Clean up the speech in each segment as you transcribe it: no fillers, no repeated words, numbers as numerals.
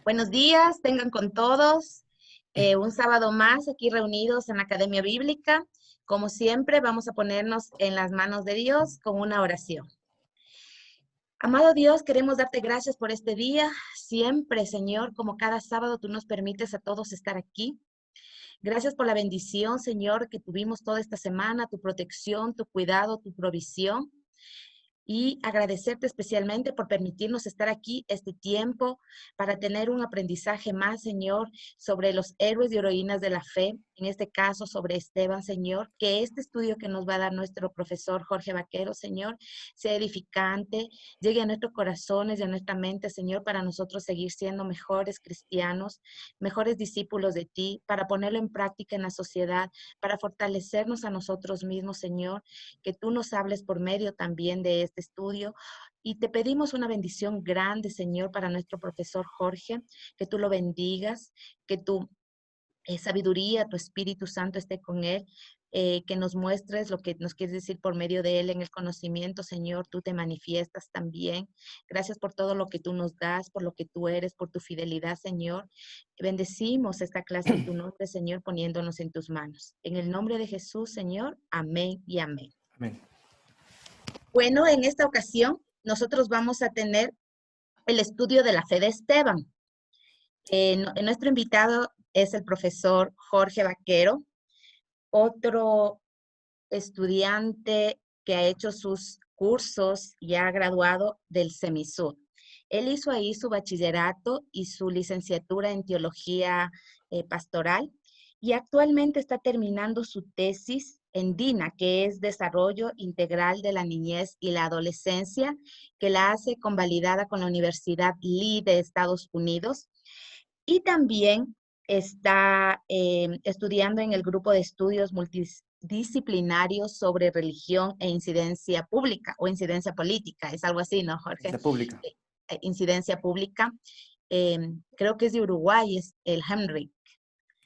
Buenos días, tengan con todos un sábado más aquí reunidos en la Academia Bíblica. Como siempre, vamos a ponernos en las manos de Dios con una oración. Amado Dios, queremos darte gracias por este día. Siempre, Señor, como cada sábado tú nos permites a todos estar aquí. Gracias por la bendición, Señor, que tuvimos toda esta semana, tu protección, tu cuidado, tu provisión. Y agradecerte especialmente por permitirnos estar aquí este tiempo para tener un aprendizaje más, Señor, sobre los héroes y heroínas de la fe, en este caso sobre Esteban, Señor, que este estudio que nos va a dar nuestro profesor Jorge Vaquero, Señor, sea edificante, llegue a nuestros corazones y a nuestra mente, Señor, para nosotros seguir siendo mejores cristianos, mejores discípulos de ti, para ponerlo en práctica en la sociedad, para fortalecernos a nosotros mismos, Señor, que tú nos hables por medio también de este estudio. Y te pedimos una bendición grande, Señor, para nuestro profesor Jorge, que tú lo bendigas, que tu sabiduría, tu Espíritu Santo esté con él, que nos muestres lo que nos quieres decir por medio de él en el conocimiento, Señor, tú te manifiestas también. Gracias por todo lo que tú nos das, por lo que tú eres, por tu fidelidad, Señor. Bendecimos esta clase en tu nombre, Señor, poniéndonos en tus manos. En el nombre de Jesús, Señor, amén y amén. Amén. Bueno, en esta ocasión nosotros vamos a tener el estudio de la fe de Esteban. Nuestro invitado es el profesor Jorge Vaquero, otro estudiante que ha hecho sus cursos y ha graduado del CEMISUD. Él hizo ahí su bachillerato y su licenciatura en teología pastoral y actualmente está terminando su tesis en DINA, que es Desarrollo Integral de la Niñez y la Adolescencia, que la hace convalidada con la Universidad Lee de Estados Unidos. Y también está estudiando en el grupo de estudios multidisciplinarios sobre religión e incidencia pública o incidencia política. Es algo así, ¿no, Jorge? La pública. Incidencia pública. Creo que es de Uruguay, es el Henry.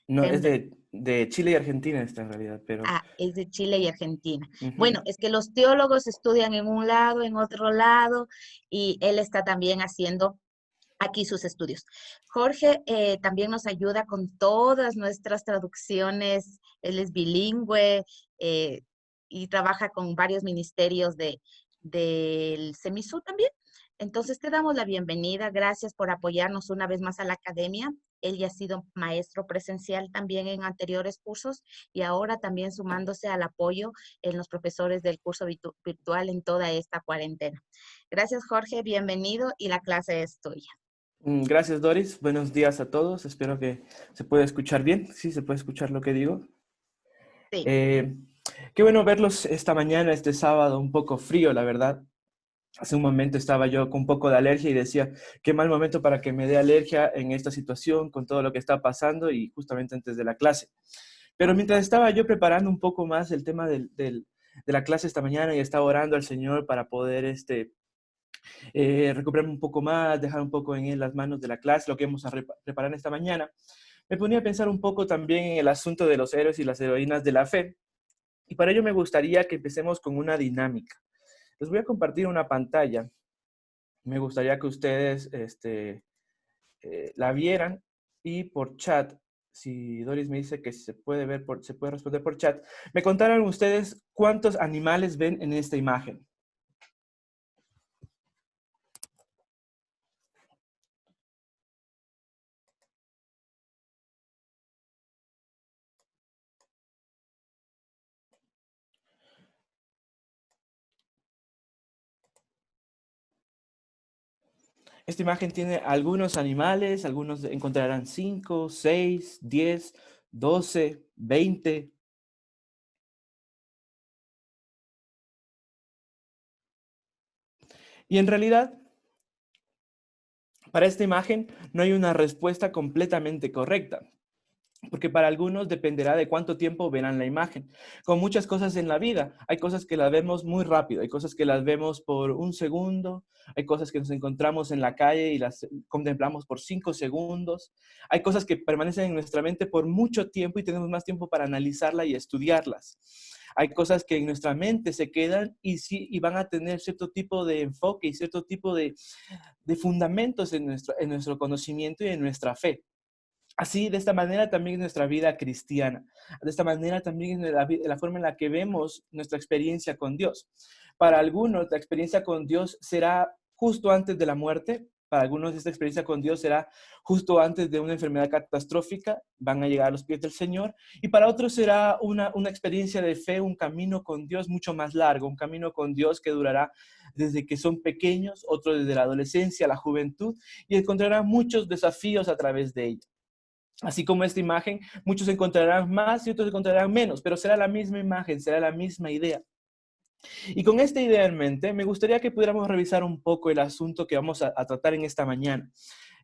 No, es Henry. de Chile y Argentina esta en realidad, pero... Ah, es de Chile y Argentina. Ujú. Bueno, es que los teólogos estudian en un lado, en otro lado, y él está también haciendo aquí sus estudios. Jorge también nos ayuda con todas nuestras traducciones. Él es bilingüe y trabaja con varios ministerios del CEMISU también. Entonces te damos la bienvenida. Gracias por apoyarnos una vez más a la academia. Él ya ha sido maestro presencial también en anteriores cursos y ahora también sumándose al apoyo en los profesores del curso virtual en toda esta cuarentena. Gracias, Jorge. Bienvenido y la clase es tuya. Gracias, Doris. Buenos días a todos. Espero que se pueda escuchar bien. Sí, se puede escuchar lo que digo. Sí. Eh, Qué bueno verlos esta mañana, este sábado, un poco frío, la verdad. Hace un momento estaba yo con un poco de alergia y decía, qué mal momento para que me dé alergia en esta situación, con todo lo que está pasando y justamente antes de la clase. Pero mientras estaba yo preparando un poco más el tema de la clase esta mañana y estaba orando al Señor para poder recuperarme un poco más, dejar un poco en las manos de la clase, lo que vamos a preparar esta mañana, me ponía a pensar un poco también en el asunto de los héroes y las heroínas de la fe. Y para ello me gustaría que empecemos con una dinámica. Les voy a compartir una pantalla. Me gustaría que ustedes la vieran y por chat, si Doris me dice que se puede ver, se puede responder por chat, me contaran ustedes cuántos animales ven en esta imagen. Esta imagen tiene algunos animales, algunos encontrarán 5, 6, 10, 12, 20. Y en realidad, para esta imagen no hay una respuesta completamente correcta. porque para algunos dependerá de cuánto tiempo verán la imagen. Con muchas cosas en la vida, hay cosas que las vemos muy rápido, hay cosas que las vemos por un segundo, hay cosas que nos encontramos en la calle y las contemplamos por 5 segundos, hay cosas que permanecen en nuestra mente por mucho tiempo y tenemos más tiempo para analizarla y estudiarlas. Hay cosas que en nuestra mente se quedan y, sí, y van a tener cierto tipo de enfoque y cierto tipo de fundamentos en nuestro conocimiento y en nuestra fe. Así, de esta manera también es nuestra vida cristiana. De esta manera también es la forma en la que vemos nuestra experiencia con Dios. Para algunos, la experiencia con Dios será justo antes de la muerte. Para algunos, esta experiencia con Dios será justo antes de una enfermedad catastrófica. Van a llegar a los pies del Señor. Y para otros será una experiencia de fe, un camino con Dios mucho más largo. Un camino con Dios que durará desde que son pequeños, otros desde la adolescencia, la juventud. Y encontrarán muchos desafíos a través de ella. Así como esta imagen, muchos encontrarán más y otros encontrarán menos, pero será la misma imagen, será la misma idea. Y con esta idea en mente, me gustaría que pudiéramos revisar un poco el asunto que vamos a tratar en esta mañana.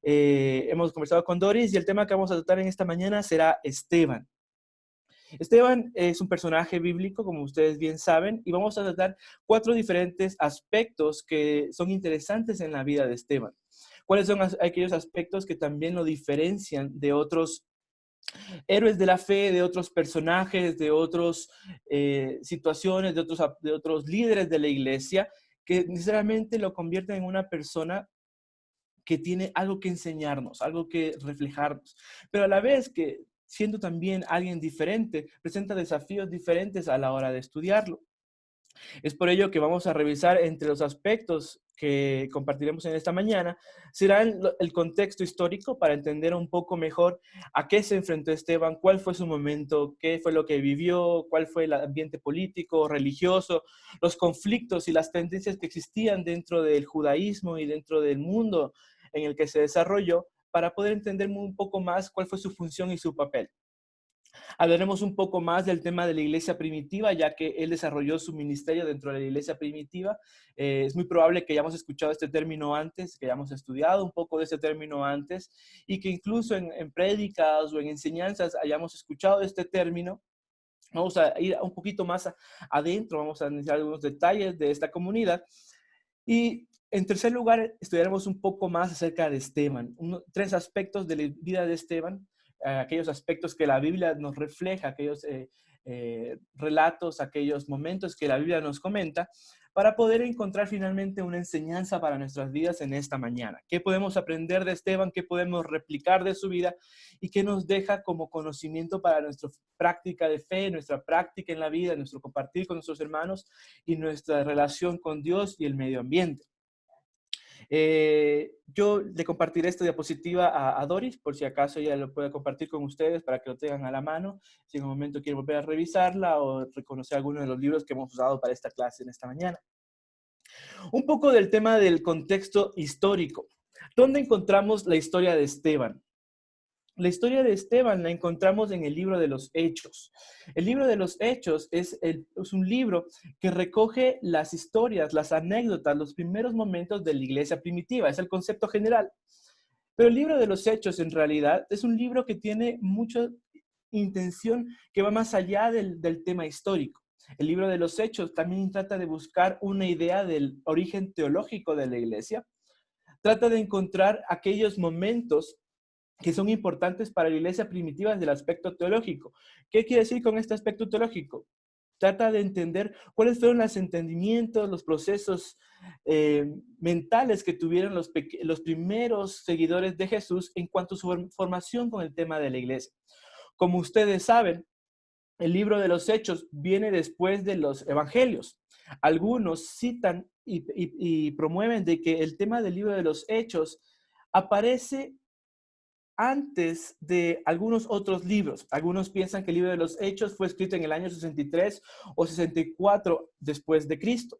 Hemos conversado con Doris y el tema que vamos a tratar en esta mañana será Esteban. Esteban es un personaje bíblico, como ustedes bien saben, y vamos a tratar 4 diferentes aspectos que son interesantes en la vida de Esteban. ¿Cuáles son aquellos aspectos que también lo diferencian de otros héroes de la fe, de otros personajes, de otras situaciones, de otros líderes de la iglesia, que necesariamente lo convierten en una persona que tiene algo que enseñarnos, algo que reflejarnos, pero a la vez que siendo también alguien diferente, presenta desafíos diferentes a la hora de estudiarlo? Es por ello que vamos a revisar entre los aspectos que compartiremos en esta mañana, será el contexto histórico para entender un poco mejor a qué se enfrentó Esteban, cuál fue su momento, qué fue lo que vivió, cuál fue el ambiente político, religioso, los conflictos y las tendencias que existían dentro del judaísmo y dentro del mundo en el que se desarrolló, para poder entender un poco más cuál fue su función y su papel. Hablaremos un poco más del tema de la iglesia primitiva, ya que él desarrolló su ministerio dentro de la iglesia primitiva. Es muy probable que hayamos escuchado este término antes, que hayamos estudiado un poco de este término antes, y que incluso en prédicas o en enseñanzas hayamos escuchado este término. Vamos a ir un poquito más adentro, vamos a analizar algunos detalles de esta comunidad. Y en tercer lugar, estudiaremos un poco más acerca de Esteban, 3 aspectos de la vida de Esteban, aquellos aspectos que la Biblia nos refleja, aquellos relatos, aquellos momentos que la Biblia nos comenta, para poder encontrar finalmente una enseñanza para nuestras vidas en esta mañana. ¿Qué podemos aprender de Esteban? ¿Qué podemos replicar de su vida? ¿Y qué nos deja como conocimiento para nuestra práctica de fe, nuestra práctica en la vida, nuestro compartir con nuestros hermanos y nuestra relación con Dios y el medio ambiente? Yo le compartiré esta diapositiva a Doris, por si acaso ella lo puede compartir con ustedes para que lo tengan a la mano, si en un momento quieren volver a revisarla o reconocer alguno de los libros que hemos usado para esta clase en esta mañana. Un poco del tema del contexto histórico. ¿Dónde encontramos la historia de Esteban? La historia de Esteban la encontramos en el libro de los Hechos. El libro de los Hechos es un libro que recoge las historias, las anécdotas, los primeros momentos de la iglesia primitiva. Es el concepto general. Pero el libro de los Hechos, en realidad, es un libro que tiene mucha intención que va más allá del tema histórico. El libro de los Hechos también trata de buscar una idea del origen teológico de la iglesia. Trata de encontrar aquellos momentos que son importantes para la iglesia primitiva desde el aspecto teológico. ¿Qué quiere decir con este aspecto teológico? Trata de entender cuáles fueron los entendimientos, los procesos mentales que tuvieron los primeros seguidores de Jesús en cuanto a su formación con el tema de la iglesia. Como ustedes saben, el libro de los Hechos viene después de los Evangelios. Algunos citan y promueven de que el tema del libro de los Hechos aparece antes de algunos otros libros. Algunos piensan que el libro de los Hechos fue escrito en el año 63 o 64 después de Cristo.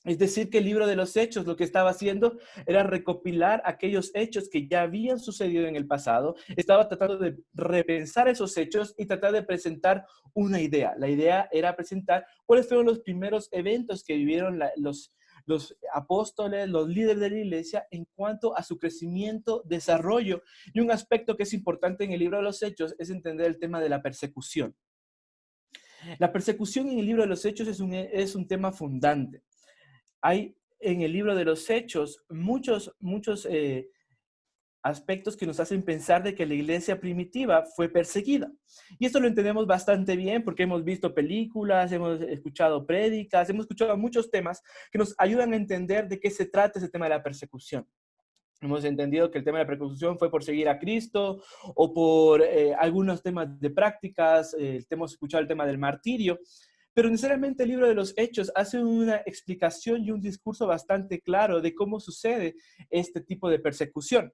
Es decir, que el libro de los Hechos lo que estaba haciendo era recopilar aquellos hechos que ya habían sucedido en el pasado. Estaba tratando de repensar esos hechos y tratar de presentar una idea. La idea era presentar cuáles fueron los primeros eventos que vivieron los apóstoles, los líderes de la iglesia en cuanto a su crecimiento, desarrollo. Y un aspecto que es importante en el libro de los Hechos es entender el tema de la persecución. La persecución en el libro de los Hechos es un tema fundante. Hay en el libro de los Hechos muchos aspectos que nos hacen pensar de que la iglesia primitiva fue perseguida. Y esto lo entendemos bastante bien porque hemos visto películas, hemos escuchado prédicas, hemos escuchado muchos temas que nos ayudan a entender de qué se trata ese tema de la persecución. Hemos entendido que el tema de la persecución fue por seguir a Cristo o por algunos temas de prácticas, hemos escuchado el tema del martirio, pero necesariamente el libro de los Hechos hace una explicación y un discurso bastante claro de cómo sucede este tipo de persecución.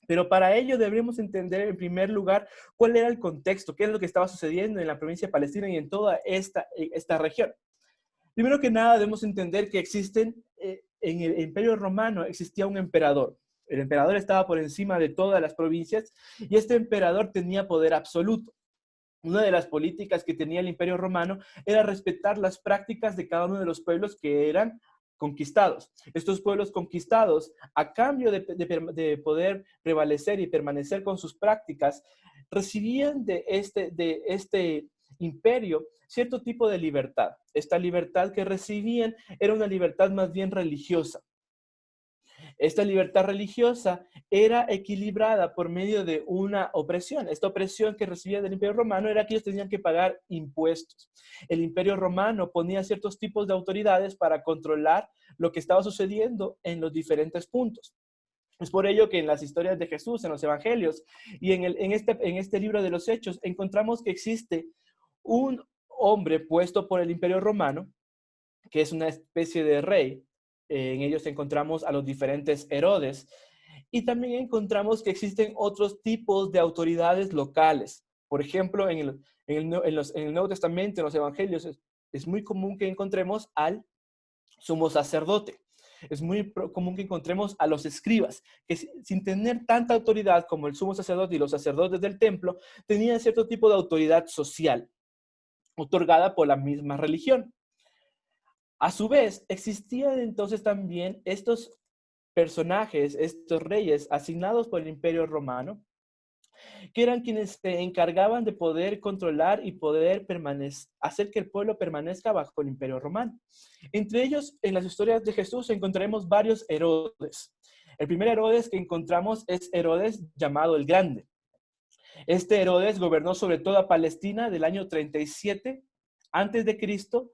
Pero para ello deberíamos entender en primer lugar cuál era el contexto, qué es lo que estaba sucediendo en la provincia de Palestina y en toda esta región. Primero que nada debemos entender que en el Imperio Romano existía un emperador. El emperador estaba por encima de todas las provincias y este emperador tenía poder absoluto. Una de las políticas que tenía el Imperio Romano era respetar las prácticas de cada uno de los pueblos que eran conquistados. Estos pueblos conquistados, a cambio de poder prevalecer y permanecer con sus prácticas, recibían de este imperio cierto tipo de libertad. Esta libertad que recibían era una libertad más bien religiosa. Esta libertad religiosa era equilibrada por medio de una opresión. Esta opresión que recibía del Imperio Romano era que ellos tenían que pagar impuestos. El Imperio Romano ponía ciertos tipos de autoridades para controlar lo que estaba sucediendo en los diferentes puntos. Es por ello que en las historias de Jesús, en los evangelios y en este libro de los Hechos, encontramos que existe un hombre puesto por el Imperio Romano, que es una especie de rey. En ellos encontramos a los diferentes Herodes y también encontramos que existen otros tipos de autoridades locales. Por ejemplo, en el Nuevo Testamento, en los evangelios, es muy común que encontremos al sumo sacerdote. Es muy común que encontremos a los escribas, que sin tener tanta autoridad como el sumo sacerdote y los sacerdotes del templo, tenían cierto tipo de autoridad social, otorgada por la misma religión. A su vez, existían entonces también estos personajes, estos reyes asignados por el Imperio Romano, que eran quienes se encargaban de poder controlar y poder hacer que el pueblo permanezca bajo el Imperio Romano. Entre ellos, en las historias de Jesús encontraremos varios Herodes. El primer Herodes que encontramos es Herodes llamado el Grande. Este Herodes gobernó sobre toda Palestina del año 37 antes de Cristo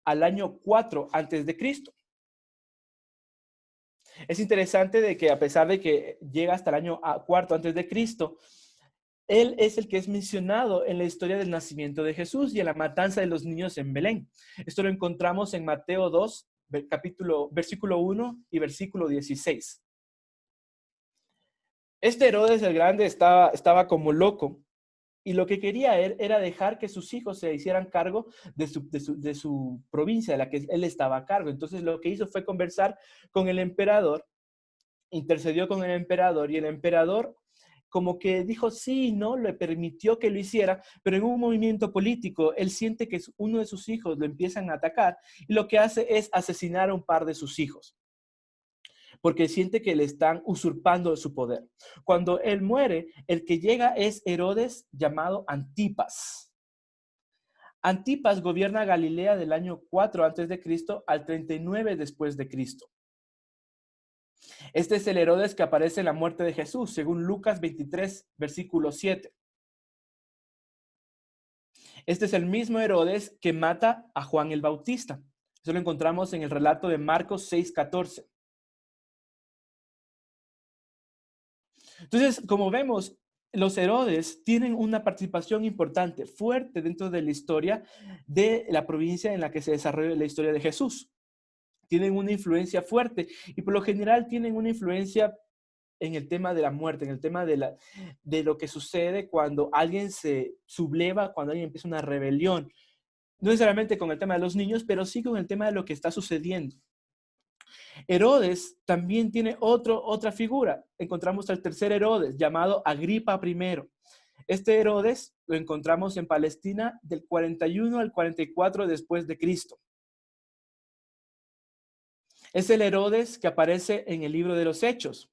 al año 4 antes de Cristo. Es interesante de que a pesar de que llega hasta el año 4 antes de Cristo, él es el que es mencionado en la historia del nacimiento de Jesús y en la matanza de los niños en Belén. Esto lo encontramos en Mateo 2, versículo 1 y versículo 16. Este Herodes el Grande estaba como loco. Y lo que quería él era dejar que sus hijos se hicieran cargo de su provincia, de la que él estaba a cargo. Entonces lo que hizo fue conversar con el emperador, intercedió con el emperador y el emperador como que dijo sí, no, le permitió que lo hiciera, pero en un movimiento político él siente que uno de sus hijos lo empiezan a atacar y lo que hace es asesinar a un par de sus hijos, porque siente que le están usurpando su poder. Cuando él muere, el que llega es Herodes llamado Antipas. Antipas gobierna Galilea del año 4 antes de Cristo al 39 después de Cristo. Este es el Herodes que aparece en la muerte de Jesús, según Lucas 23, versículo 7. Este es el mismo Herodes que mata a Juan el Bautista. Eso lo encontramos en el relato de Marcos 6:14. Entonces, como vemos, los Herodes tienen una participación importante, fuerte dentro de la historia de la provincia en la que se desarrolla la historia de Jesús. Tienen una influencia fuerte y por lo general tienen una influencia en el tema de la muerte, en el tema de lo que sucede cuando alguien se subleva, cuando alguien empieza una rebelión. No necesariamente con el tema de los niños, pero sí con el tema de lo que está sucediendo. Herodes también tiene otra figura. Encontramos al tercer Herodes, llamado Agripa I. Este Herodes lo encontramos en Palestina del 41 al 44 después de Cristo. Es el Herodes que aparece en el libro de los Hechos.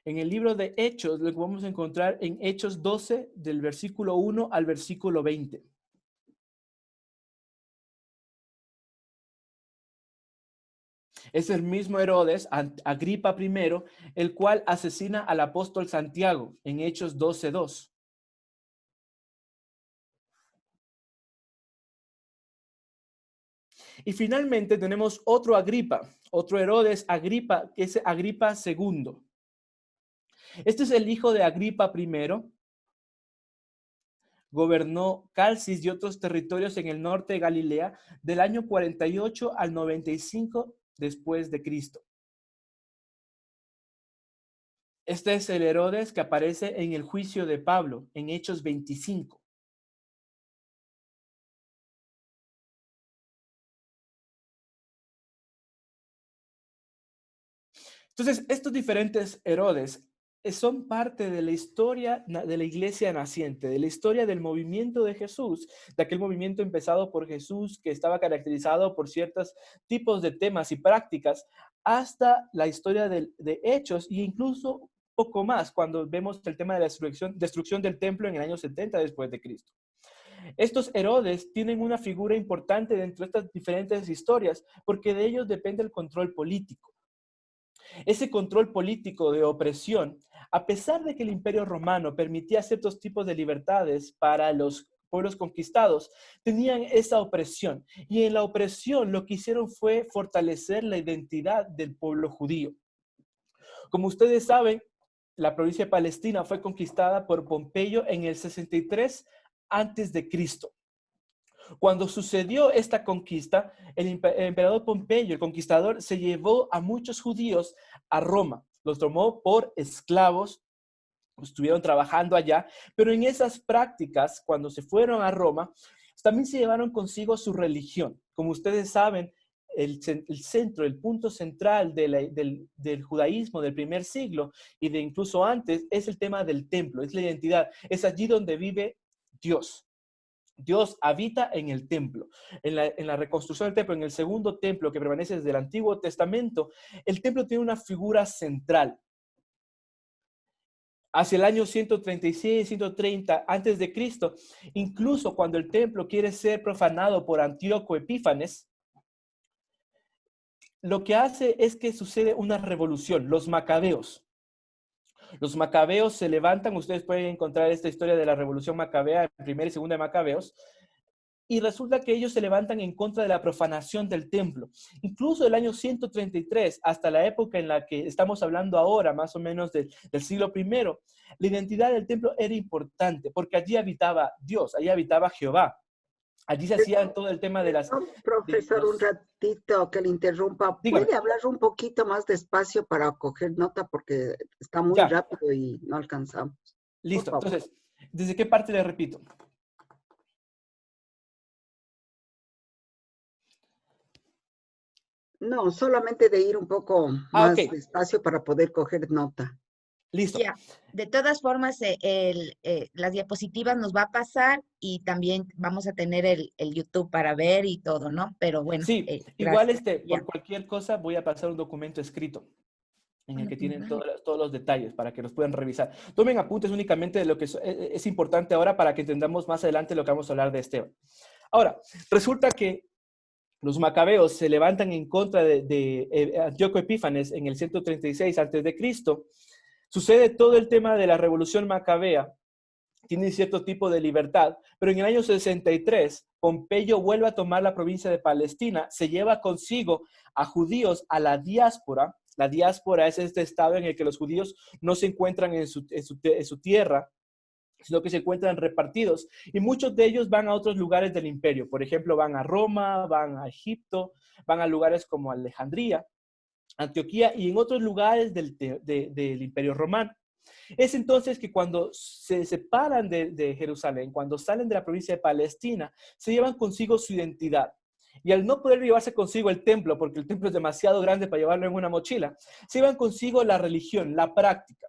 En el libro de Hechos lo vamos a encontrar en Hechos 12, del versículo 1 al versículo 20. Es el mismo Herodes, Agripa I, el cual asesina al apóstol Santiago en Hechos 12:2. Y finalmente tenemos otro Agripa, otro Herodes Agripa, que es Agripa II. Este es el hijo de Agripa I. Gobernó Calcis y otros territorios en el norte de Galilea del año 48 al 95 después de Cristo. Este es el Herodes que aparece en el juicio de Pablo, en Hechos 25. Entonces, estos diferentes Herodes son parte de la historia de la iglesia naciente, de la historia del movimiento de Jesús, de aquel movimiento empezado por Jesús que estaba caracterizado por ciertos tipos de temas y prácticas, hasta la historia de Hechos e incluso poco más cuando vemos el tema de la destrucción del templo en el año 70 después de Cristo. Estos Herodes tienen una figura importante dentro de estas diferentes historias porque de ellos depende el control político. Ese control político de opresión, a pesar de que el Imperio Romano permitía ciertos tipos de libertades para los pueblos conquistados, tenían esa opresión. Y en la opresión lo que hicieron fue fortalecer la identidad del pueblo judío. Como ustedes saben, la provincia de Palestina fue conquistada por Pompeyo en el 63 antes de Cristo. Cuando sucedió esta conquista, el emperador Pompeyo, el conquistador, se llevó a muchos judíos a Roma. Los tomó por esclavos, estuvieron trabajando allá, pero en esas prácticas, cuando se fueron a Roma, también se llevaron consigo su religión. Como ustedes saben, el centro, el punto central del judaísmo del primer siglo y de incluso antes es el tema del templo, es la identidad, es allí donde vive Dios. Dios habita en el templo. En la reconstrucción del templo, en el segundo templo que permanece desde el Antiguo Testamento, el templo tiene una figura central. Hacia el año 136, 130 antes de Cristo, incluso cuando el templo quiere ser profanado por Antíoco Epífanes, lo que hace es que sucede una revolución, los macabeos. Los macabeos se levantan, ustedes pueden encontrar esta historia de la revolución macabea, en primera y segunda de Macabeos, y resulta que ellos se levantan en contra de la profanación del templo. Incluso el año 133, hasta la época en la que estamos hablando ahora, más o menos del siglo I, la identidad del templo era importante, porque allí habitaba Dios, allí habitaba Jehová. Allí se hacían todo el tema de las... Profesor, un ratito que le interrumpa. Dígame. ¿Puede hablar un poquito más despacio para coger nota? Porque está muy rápido y no alcanzamos. Listo. Entonces, ¿desde qué parte le repito? No, solamente de ir un poco más despacio para poder coger nota. Listo. Ya. De todas formas, las diapositivas nos va a pasar y también vamos a tener el YouTube para ver y todo, ¿no? Pero bueno. Sí, igual por cualquier cosa voy a pasar un documento escrito en el que tienen todos los detalles para que los puedan revisar. Tomen apuntes únicamente de lo que es importante ahora para que entendamos más adelante lo que vamos a hablar de Esteban. Ahora, resulta que los macabeos se levantan en contra de Antíoco Epífanes en el 136 a.C. Sucede todo el tema de la revolución macabea, tienen cierto tipo de libertad, pero en el año 63, Pompeyo vuelve a tomar la provincia de Palestina, se lleva consigo a judíos a la diáspora. La diáspora es este estado en el que los judíos no se encuentran en su tierra, sino que se encuentran repartidos. Y muchos de ellos van a otros lugares del imperio. Por ejemplo, van a Roma, van a Egipto, van a lugares como Alejandría, Antioquía y en otros lugares del Imperio Romano. Es entonces que cuando se separan de Jerusalén, cuando salen de la provincia de Palestina, se llevan consigo su identidad. Y al no poder llevarse consigo el templo, porque el templo es demasiado grande para llevarlo en una mochila, se llevan consigo la religión, la práctica.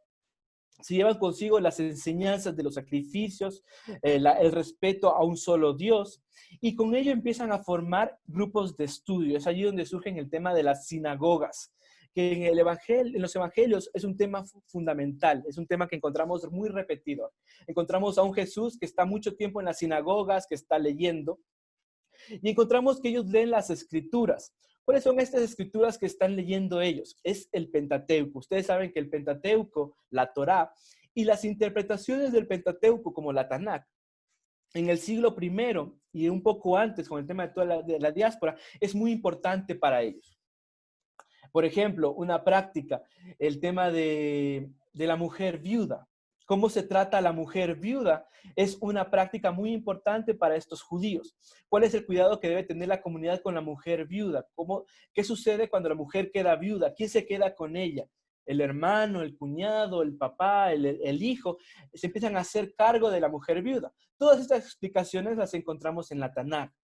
se llevan consigo las enseñanzas de los sacrificios, el respeto a un solo Dios, y con ello empiezan a formar grupos de estudio. Es allí donde surge el tema de las sinagogas, que en los evangelios es un tema fundamental, es un tema que encontramos muy repetido. Encontramos a un Jesús que está mucho tiempo en las sinagogas, que está leyendo, y encontramos que ellos leen las escrituras. ¿Cuáles son estas escrituras que están leyendo ellos? Es el Pentateuco. Ustedes saben que el Pentateuco, la Torá, y las interpretaciones del Pentateuco, como la Tanakh, en el siglo I y un poco antes, con el tema de toda la diáspora, es muy importante para ellos. Por ejemplo, una práctica, el tema de la mujer viuda. Cómo se trata a la mujer viuda es una práctica muy importante para estos judíos. ¿Cuál es el cuidado que debe tener la comunidad con la mujer viuda? ¿Qué sucede cuando la mujer queda viuda? ¿Quién se queda con ella? El hermano, el cuñado, el papá, el hijo, se empiezan a hacer cargo de la mujer viuda. Todas estas explicaciones las encontramos en la Tanakh,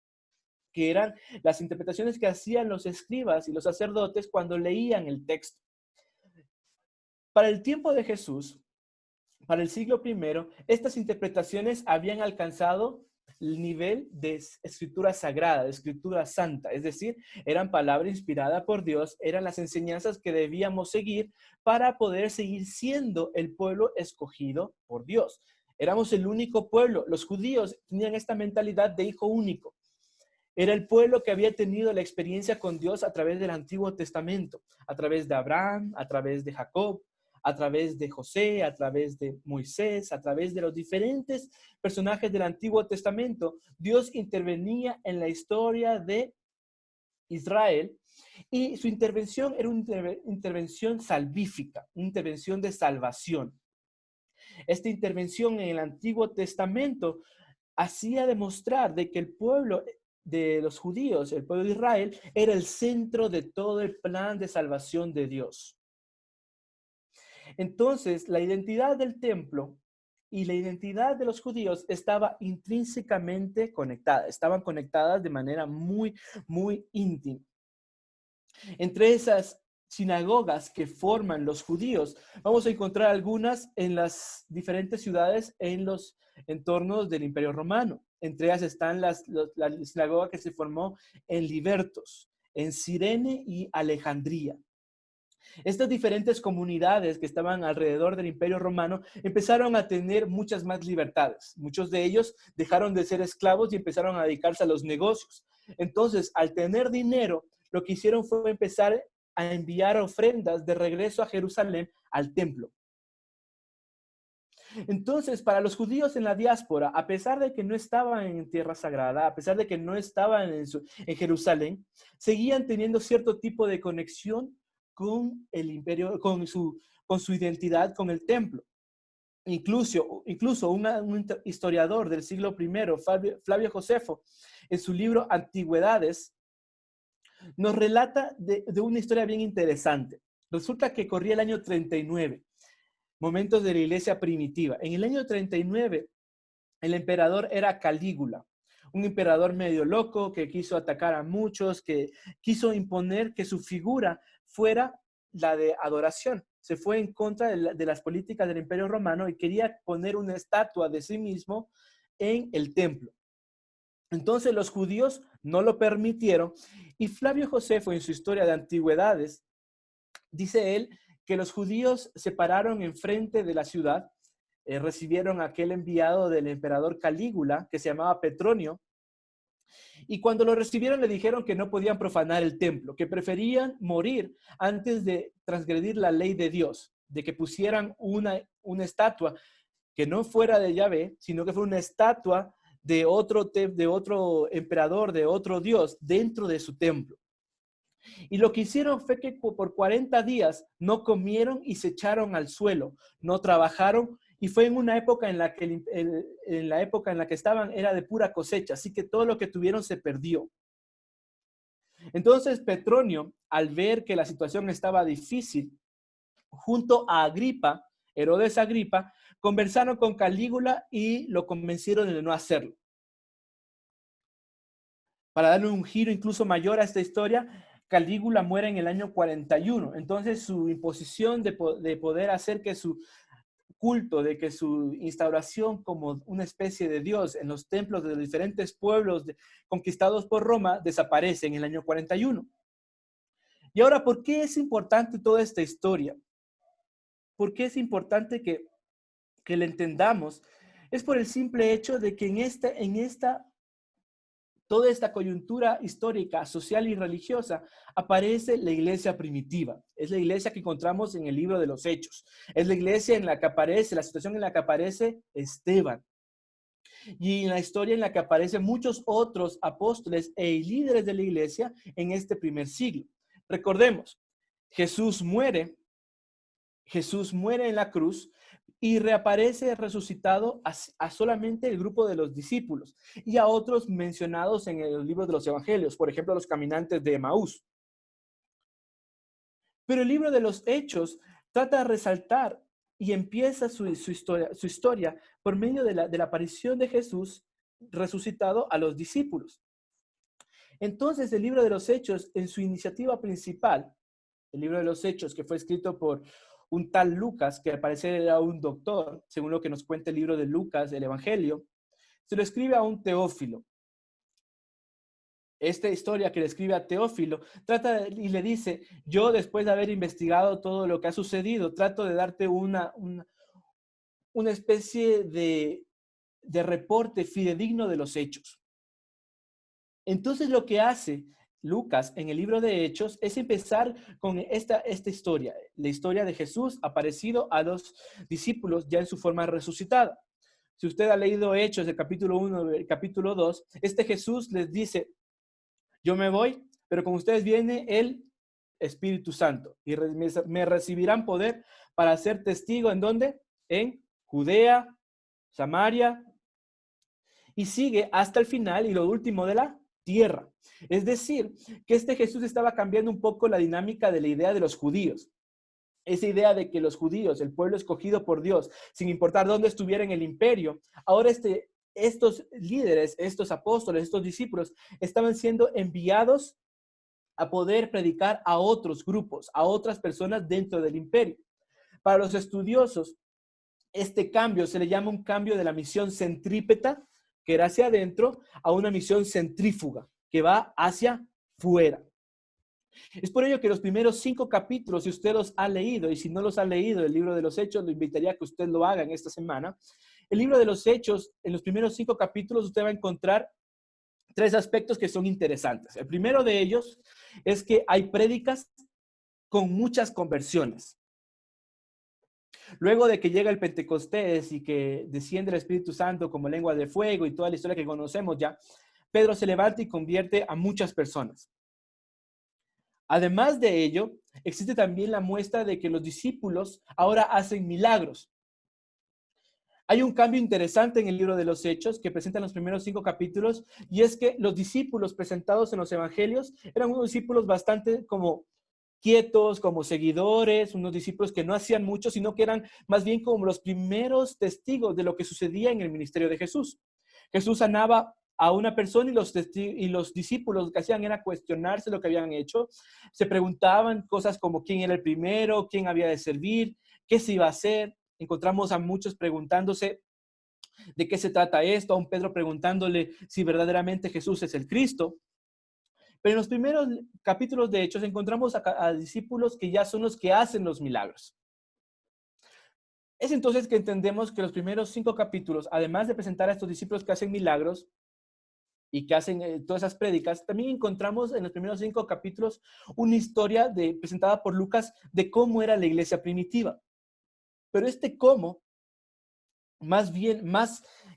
que eran las interpretaciones que hacían los escribas y los sacerdotes cuando leían el texto. Para el tiempo de Jesús, para el siglo I, estas interpretaciones habían alcanzado el nivel de escritura sagrada, de escritura santa, es decir, eran palabra inspirada por Dios, eran las enseñanzas que debíamos seguir para poder seguir siendo el pueblo escogido por Dios. Éramos el único pueblo. Los judíos tenían esta mentalidad de hijo único. Era el pueblo que había tenido la experiencia con Dios a través del Antiguo Testamento, a través de Abraham, a través de Jacob, a través de José, a través de Moisés, a través de los diferentes personajes del Antiguo Testamento. Dios intervenía en la historia de Israel y su intervención era una intervención salvífica, una intervención de salvación. Esta intervención en el Antiguo Testamento hacía demostrar de que el pueblo de los judíos, el pueblo de Israel, era el centro de todo el plan de salvación de Dios. Entonces, la identidad del templo y la identidad de los judíos estaba intrínsecamente conectada, estaban conectadas de manera muy, muy íntima. Entre esas sinagogas que forman los judíos, vamos a encontrar algunas en las diferentes ciudades en los entornos del Imperio Romano. Entre ellas están la sinagoga que se formó en Libertos, en Cirene y Alejandría. Estas diferentes comunidades que estaban alrededor del Imperio Romano empezaron a tener muchas más libertades. Muchos de ellos dejaron de ser esclavos y empezaron a dedicarse a los negocios. Entonces, al tener dinero, lo que hicieron fue empezar a enviar ofrendas de regreso a Jerusalén al templo. Entonces, para los judíos en la diáspora, a pesar de que no estaban en tierra sagrada, a pesar de que no estaban en Jerusalén, seguían teniendo cierto tipo de conexión con el imperio, con su identidad, con el templo. Incluso un historiador del siglo I, Flavio Josefo, en su libro Antigüedades, nos relata de una historia bien interesante. Resulta que corría el año 39, momentos de la iglesia primitiva. En el año 39, el emperador era Calígula, un emperador medio loco que quiso atacar a muchos, que quiso imponer que su figura fuera la de adoración. Se fue en contra de las políticas del Imperio Romano y quería poner una estatua de sí mismo en el templo. Entonces los judíos no lo permitieron y Flavio Josefo en su historia de Antigüedades dice él que los judíos se pararon enfrente de la ciudad, recibieron a aquel enviado del emperador Calígula que se llamaba Petronio, y cuando lo recibieron le dijeron que no podían profanar el templo, que preferían morir antes de transgredir la ley de Dios, de que pusieran una estatua que no fuera de Yahvé, sino que fuera una estatua de otro emperador, de otro Dios, dentro de su templo. Y lo que hicieron fue que por 40 días no comieron y se echaron al suelo, no trabajaron, y fue en una época en la que estaban era de pura cosecha, así que todo lo que tuvieron se perdió. Entonces Petronio, al ver que la situación estaba difícil, junto a Agripa, Herodes Agripa, conversaron con Calígula y lo convencieron de no hacerlo. Para darle un giro incluso mayor a esta historia, Calígula muere en el año 41. Entonces su imposición de poder hacer que su culto, de que su instauración como una especie de Dios en los templos de los diferentes pueblos conquistados por Roma desaparece en el año 41. Y ahora, ¿por qué es importante toda esta historia? ¿Por qué es importante que la entendamos? Es por el simple hecho de que toda esta coyuntura histórica, social y religiosa, aparece la iglesia primitiva. Es la iglesia que encontramos en el libro de los Hechos. Es la iglesia en la que aparece, la situación en la que aparece Esteban. Y en la historia en la que aparecen muchos otros apóstoles e líderes de la iglesia en este primer siglo. Recordemos, Jesús muere en la cruz y reaparece resucitado a solamente el grupo de los discípulos y a otros mencionados en el libro de los evangelios, por ejemplo, los caminantes de Emaús. Pero el libro de los Hechos trata de resaltar y empieza su historia por medio de la aparición de Jesús resucitado a los discípulos. Entonces, el libro de los Hechos, en su iniciativa principal, el libro de los Hechos, que fue escrito por un tal Lucas, que al parecer era un doctor, según lo que nos cuenta el libro de Lucas, el Evangelio, se lo escribe a un Teófilo. Esta historia que le escribe a Teófilo trata y le dice, yo después de haber investigado todo lo que ha sucedido, trato de darte una especie de reporte fidedigno de los hechos. Entonces lo que hace Lucas en el libro de Hechos es empezar con esta historia, la historia de Jesús aparecido a los discípulos ya en su forma resucitada. Si usted ha leído Hechos del capítulo 1, del capítulo 2, este Jesús les dice, yo me voy, pero con ustedes viene el Espíritu Santo y me recibirán poder para ser testigo, ¿en dónde? En Judea, Samaria, y sigue hasta el final y lo último de la tierra. Es decir, que este Jesús estaba cambiando un poco la dinámica de la idea de los judíos. Esa idea de que los judíos, el pueblo escogido por Dios, sin importar dónde estuviera en el imperio, ahora estos líderes, estos apóstoles, estos discípulos, estaban siendo enviados a poder predicar a otros grupos, a otras personas dentro del imperio. Para los estudiosos, este cambio se le llama un cambio de la misión centrípeta, que era hacia adentro, a una misión centrífuga, que va hacia fuera. Es por ello que los primeros 5 capítulos, si usted los ha leído, y si no los ha leído, el libro de los Hechos, lo invitaría a que usted lo haga en esta semana. El libro de los Hechos, en los primeros 5 capítulos, usted va a encontrar 3 aspectos que son interesantes. El primero de ellos es que hay prédicas con muchas conversiones. Luego de que llega el Pentecostés y que desciende el Espíritu Santo como lengua de fuego y toda la historia que conocemos ya, Pedro se levanta y convierte a muchas personas. Además de ello, existe también la muestra de que los discípulos ahora hacen milagros. Hay un cambio interesante en el libro de los Hechos que presentan los primeros 5 capítulos, y es que los discípulos presentados en los evangelios eran unos discípulos bastante como quietos, como seguidores, unos discípulos que no hacían mucho, sino que eran más bien como los primeros testigos de lo que sucedía en el ministerio de Jesús. Jesús sanaba a una persona y los discípulos lo que hacían era cuestionarse lo que habían hecho. Se preguntaban cosas como quién era el primero, quién había de servir, qué se iba a hacer. Encontramos a muchos preguntándose de qué se trata esto, a un Pedro preguntándole si verdaderamente Jesús es el Cristo. Pero en los primeros capítulos de Hechos encontramos a discípulos que ya son los que hacen los milagros. Es entonces que entendemos que los primeros 5 capítulos, además de presentar a estos discípulos que hacen milagros y que hacen todas esas prédicas, también encontramos en los primeros 5 capítulos una historia presentada por Lucas de cómo era la iglesia primitiva. Pero este cómo, más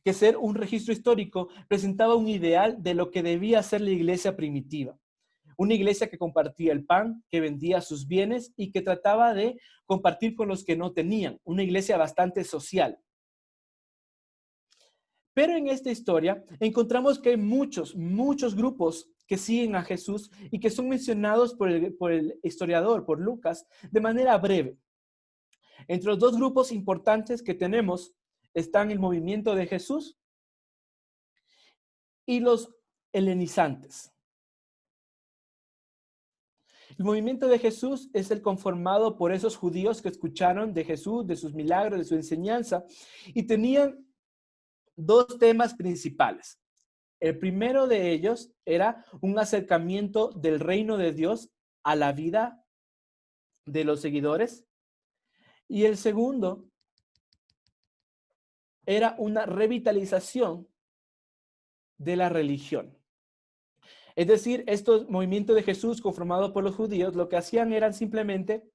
que ser un registro histórico, presentaba un ideal de lo que debía ser la iglesia primitiva. Una iglesia que compartía el pan, que vendía sus bienes y que trataba de compartir con los que no tenían. Una iglesia bastante social. Pero en esta historia encontramos que hay muchos grupos que siguen a Jesús y que son mencionados por el historiador, por Lucas, de manera breve. Entre los 2 grupos importantes que tenemos están el movimiento de Jesús y los helenizantes. El movimiento de Jesús es el conformado por esos judíos que escucharon de Jesús, de sus milagros, de su enseñanza, y tenían dos temas principales. El primero de ellos era un acercamiento del reino de Dios a la vida de los seguidores. Y el segundo era una revitalización de la religión. Es decir, estos movimientos de Jesús conformados por los judíos, lo que hacían era simplemente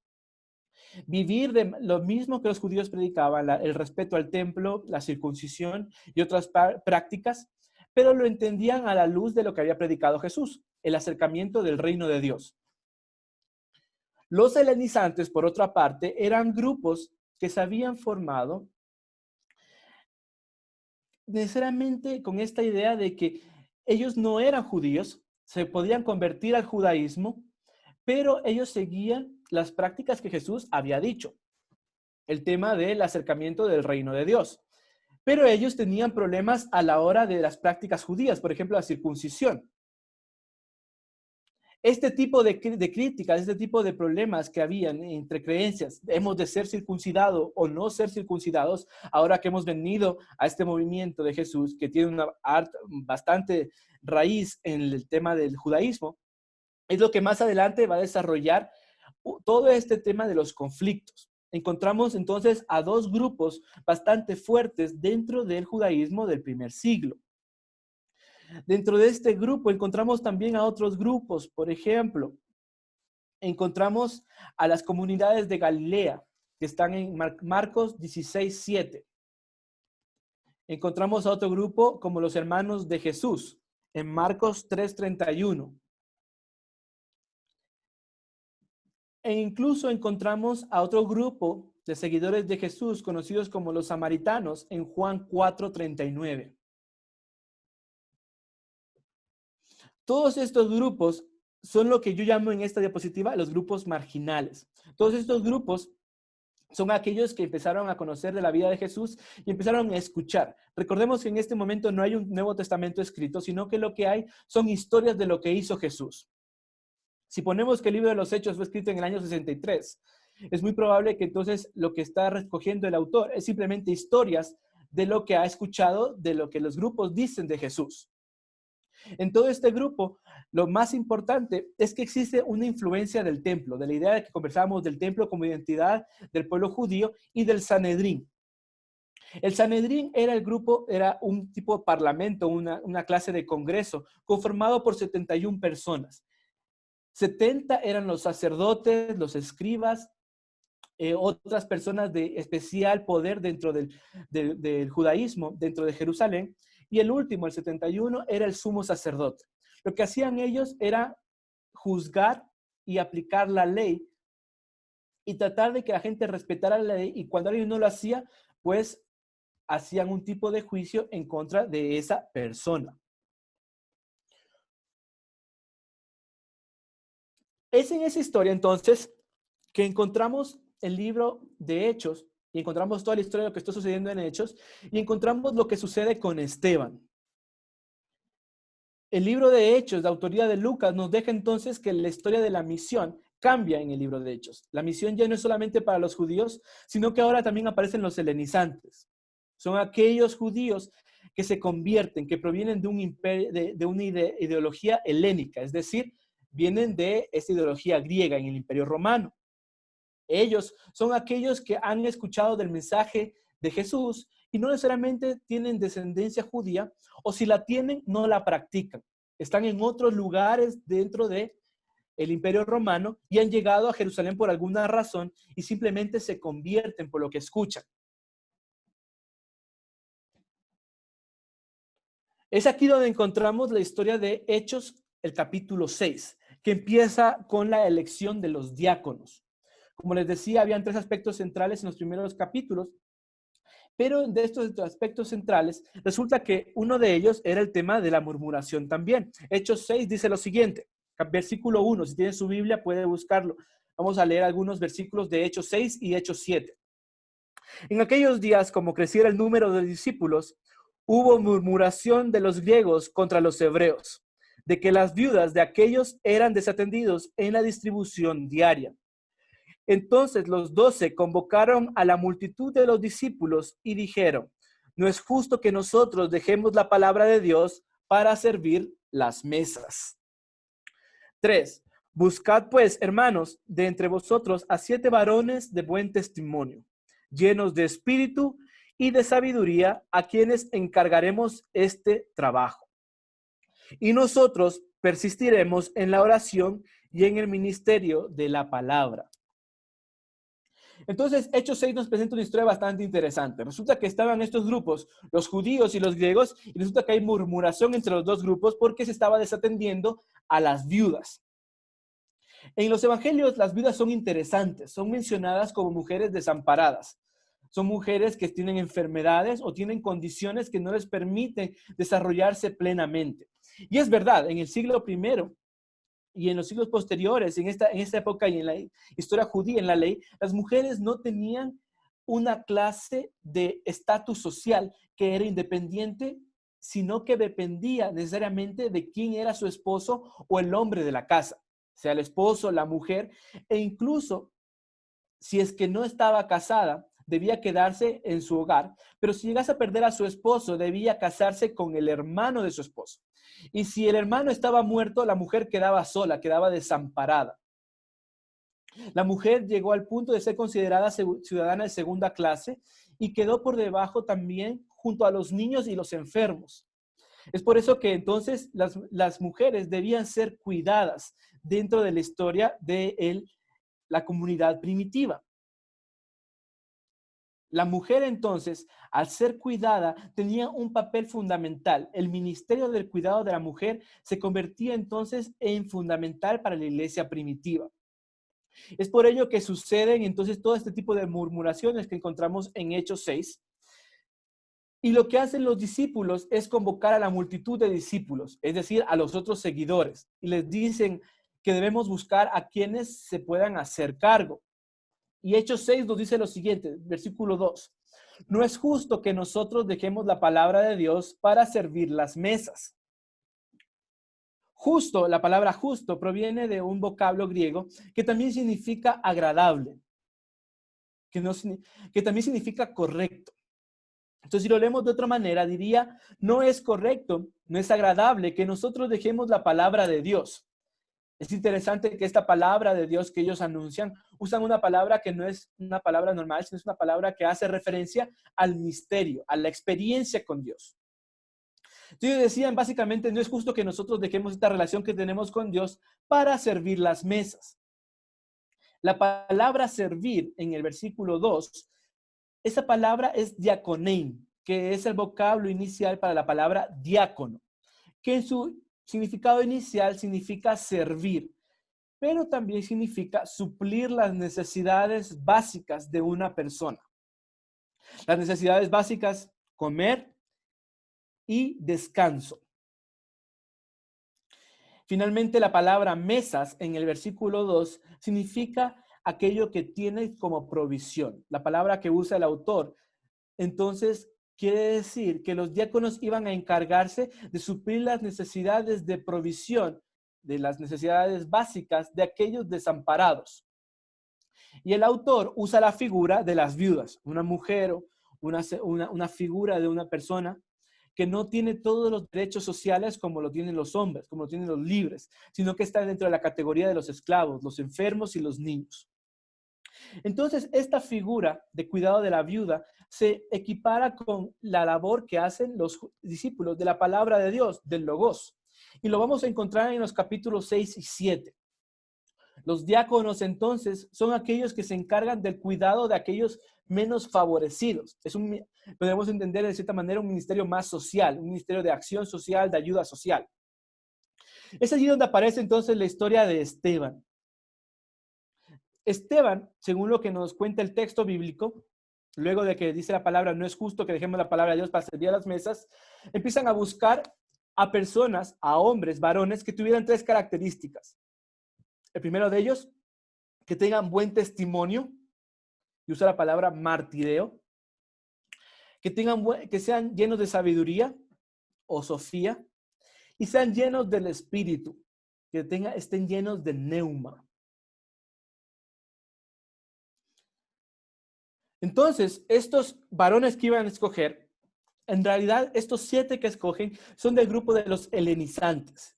vivir de lo mismo que los judíos predicaban, el respeto al templo, la circuncisión y otras prácticas, pero lo entendían a la luz de lo que había predicado Jesús, el acercamiento del reino de Dios. Los helenizantes, por otra parte, eran grupos que se habían formado necesariamente con esta idea de que ellos no eran judíos, se podían convertir al judaísmo, pero ellos seguían las prácticas que Jesús había dicho, el tema del acercamiento del reino de Dios. Pero ellos tenían problemas a la hora de las prácticas judías, por ejemplo, la circuncisión. Este tipo de críticas, este tipo de problemas que habían entre creencias, hemos de ser circuncidados o no ser circuncidados, ahora que hemos venido a este movimiento de Jesús, que tiene una bastante raíz en el tema del judaísmo, es lo que más adelante va a desarrollar todo este tema de los conflictos. Encontramos entonces a dos grupos bastante fuertes dentro del judaísmo del primer siglo. Dentro de este grupo encontramos también a otros grupos. Por ejemplo, encontramos a las comunidades de Galilea, que están en Marcos 16:7. Encontramos a otro grupo como los hermanos de Jesús, en Marcos 3:31. E incluso encontramos a otro grupo de seguidores de Jesús, conocidos como los samaritanos, en Juan 4:39. Todos estos grupos son lo que yo llamo en esta diapositiva los grupos marginales. Todos estos grupos son aquellos que empezaron a conocer de la vida de Jesús y empezaron a escuchar. Recordemos que en este momento no hay un Nuevo Testamento escrito, sino que lo que hay son historias de lo que hizo Jesús. Si ponemos que el libro de los Hechos fue escrito en el año 63, es muy probable que entonces lo que está recogiendo el autor es simplemente historias de lo que ha escuchado, de lo que los grupos dicen de Jesús. En todo este grupo, lo más importante es que existe una influencia del templo, de la idea de que conversábamos del templo como identidad del pueblo judío y del Sanedrín. El Sanedrín era el grupo, era un tipo de parlamento, una clase de congreso conformado por 71 personas. 70 eran los sacerdotes, los escribas, otras personas de especial poder dentro del judaísmo, dentro de Jerusalén. Y el último, el 71, era el sumo sacerdote. Lo que hacían ellos era juzgar y aplicar la ley y tratar de que la gente respetara la ley, y cuando alguien no lo hacía, pues hacían un tipo de juicio en contra de esa persona. Es en esa historia entonces que encontramos el libro de Hechos y encontramos toda la historia de lo que está sucediendo en Hechos y encontramos lo que sucede con Esteban. El libro de Hechos, de autoría de Lucas, nos deja entonces que la historia de la misión cambia en el libro de Hechos. La misión ya no es solamente para los judíos, sino que ahora también aparecen los helenizantes. Son aquellos judíos que se convierten, que provienen de un imperio, de una ideología helénica, es decir, vienen de esta ideología griega en el Imperio Romano. Ellos son aquellos que han escuchado del mensaje de Jesús y no necesariamente tienen descendencia judía, o si la tienen, no la practican. Están en otros lugares dentro del Imperio Romano y han llegado a Jerusalén por alguna razón y simplemente se convierten por lo que escuchan. Es aquí donde encontramos la historia de Hechos, el capítulo 6, que empieza con la elección de los diáconos. Como les decía, habían tres aspectos centrales en los primeros capítulos, pero de estos aspectos centrales, resulta que uno de ellos era el tema de la murmuración también. Hechos 6 dice lo siguiente, versículo 1, si tienen su Biblia puede buscarlo. Vamos a leer algunos versículos de Hechos 6 y Hechos 7. En aquellos días, como creciera el número de discípulos, hubo murmuración de los griegos contra los hebreos, de que las viudas de aquellos eran desatendidos en la distribución diaria. Entonces los 12 convocaron a la multitud de los discípulos y dijeron: no es justo que nosotros dejemos la palabra de Dios para servir las mesas. 3. Buscad pues, hermanos, de entre vosotros a 7 varones de buen testimonio, llenos de espíritu y de sabiduría, a quienes encargaremos este trabajo. Y nosotros persistiremos en la oración y en el ministerio de la palabra. Entonces, Hechos 6 nos presenta una historia bastante interesante. Resulta que estaban estos grupos, los judíos y los griegos, y resulta que hay murmuración entre los dos grupos porque se estaba desatendiendo a las viudas. En los evangelios, las viudas son interesantes, son mencionadas como mujeres desamparadas. Son mujeres que tienen enfermedades o tienen condiciones que no les permiten desarrollarse plenamente. Y es verdad, en el siglo I y en los siglos posteriores, en esta época y en la historia judía, en la ley, las mujeres no tenían una clase de estatus social que era independiente, sino que dependía necesariamente de quién era su esposo o el hombre de la casa, sea el esposo, la mujer, e incluso si es que no estaba casada, debía quedarse en su hogar, pero si llegase a perder a su esposo, debía casarse con el hermano de su esposo. Y si el hermano estaba muerto, la mujer quedaba sola, quedaba desamparada. La mujer llegó al punto de ser considerada ciudadana de segunda clase y quedó por debajo también junto a los niños y los enfermos. Es por eso que entonces las mujeres debían ser cuidadas dentro de la historia de la comunidad primitiva. La mujer entonces, al ser cuidada, tenía un papel fundamental. El ministerio del cuidado de la mujer se convertía entonces en fundamental para la iglesia primitiva. Es por ello que suceden entonces todo este tipo de murmuraciones que encontramos en Hechos 6. Y lo que hacen los discípulos es convocar a la multitud de discípulos, es decir, a los otros seguidores. Y les dicen que debemos buscar a quienes se puedan hacer cargo. Y Hechos 6 nos dice lo siguiente, versículo 2. No es justo que nosotros dejemos la palabra de Dios para servir las mesas. Justo, la palabra justo proviene de un vocablo griego que también significa agradable, que también significa correcto. Entonces, si lo leemos de otra manera, diría, no es correcto, no es agradable que nosotros dejemos la palabra de Dios. Es interesante que esta palabra de Dios que ellos anuncian, usan una palabra que no es una palabra normal, sino es una palabra que hace referencia al misterio, a la experiencia con Dios. Entonces decían, básicamente, no es justo que nosotros dejemos esta relación que tenemos con Dios para servir las mesas. La palabra servir en el versículo 2, esa palabra es diakonein, que es el vocablo inicial para la palabra diácono, que en su significado inicial significa servir, pero también significa suplir las necesidades básicas de una persona. Las necesidades básicas, comer y descanso. Finalmente, la palabra mesas en el versículo 2 significa aquello que tiene como provisión. La palabra que usa el autor, entonces, quiere decir que los diáconos iban a encargarse de suplir las necesidades de provisión, de las necesidades básicas de aquellos desamparados. Y el autor usa la figura de las viudas, una mujer o una figura de una persona que no tiene todos los derechos sociales como lo tienen los hombres, como lo tienen los libres, sino que está dentro de la categoría de los esclavos, los enfermos y los niños. Entonces, esta figura de cuidado de la viuda se equipara con la labor que hacen los discípulos de la palabra de Dios, del Logos. Y lo vamos a encontrar en los capítulos 6 y 7. Los diáconos, entonces, son aquellos que se encargan del cuidado de aquellos menos favorecidos. Podemos entender de cierta manera un ministerio más social, un ministerio de acción social, de ayuda social. Es allí donde aparece entonces la historia de Esteban. Esteban, según lo que nos cuenta el texto bíblico, luego de que dice la palabra, no es justo que dejemos la palabra de Dios para servir a las mesas, empiezan a buscar a personas, a hombres, varones, que tuvieran 3 características. El primero de ellos, que tengan buen testimonio, y usa la palabra martireo, que sean llenos de sabiduría o sofía, y sean llenos del Espíritu, que estén llenos de neuma. Entonces, estos varones que iban a escoger, en realidad estos 7 que escogen son del grupo de los helenizantes.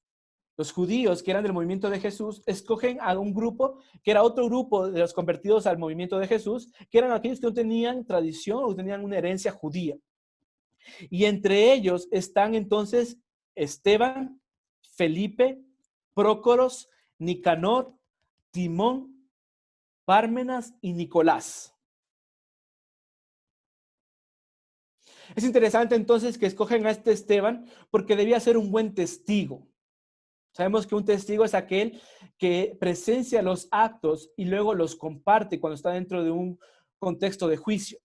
Los judíos que eran del movimiento de Jesús escogen a un grupo que era otro grupo de los convertidos al movimiento de Jesús, que eran aquellos que no tenían tradición o tenían una herencia judía. Y entre ellos están entonces Esteban, Felipe, Prócoros, Nicanor, Timón, Pármenas y Nicolás. Es interesante entonces que escogen a este Esteban porque debía ser un buen testigo. Sabemos que un testigo es aquel que presencia los actos y luego los comparte cuando está dentro de un contexto de juicio.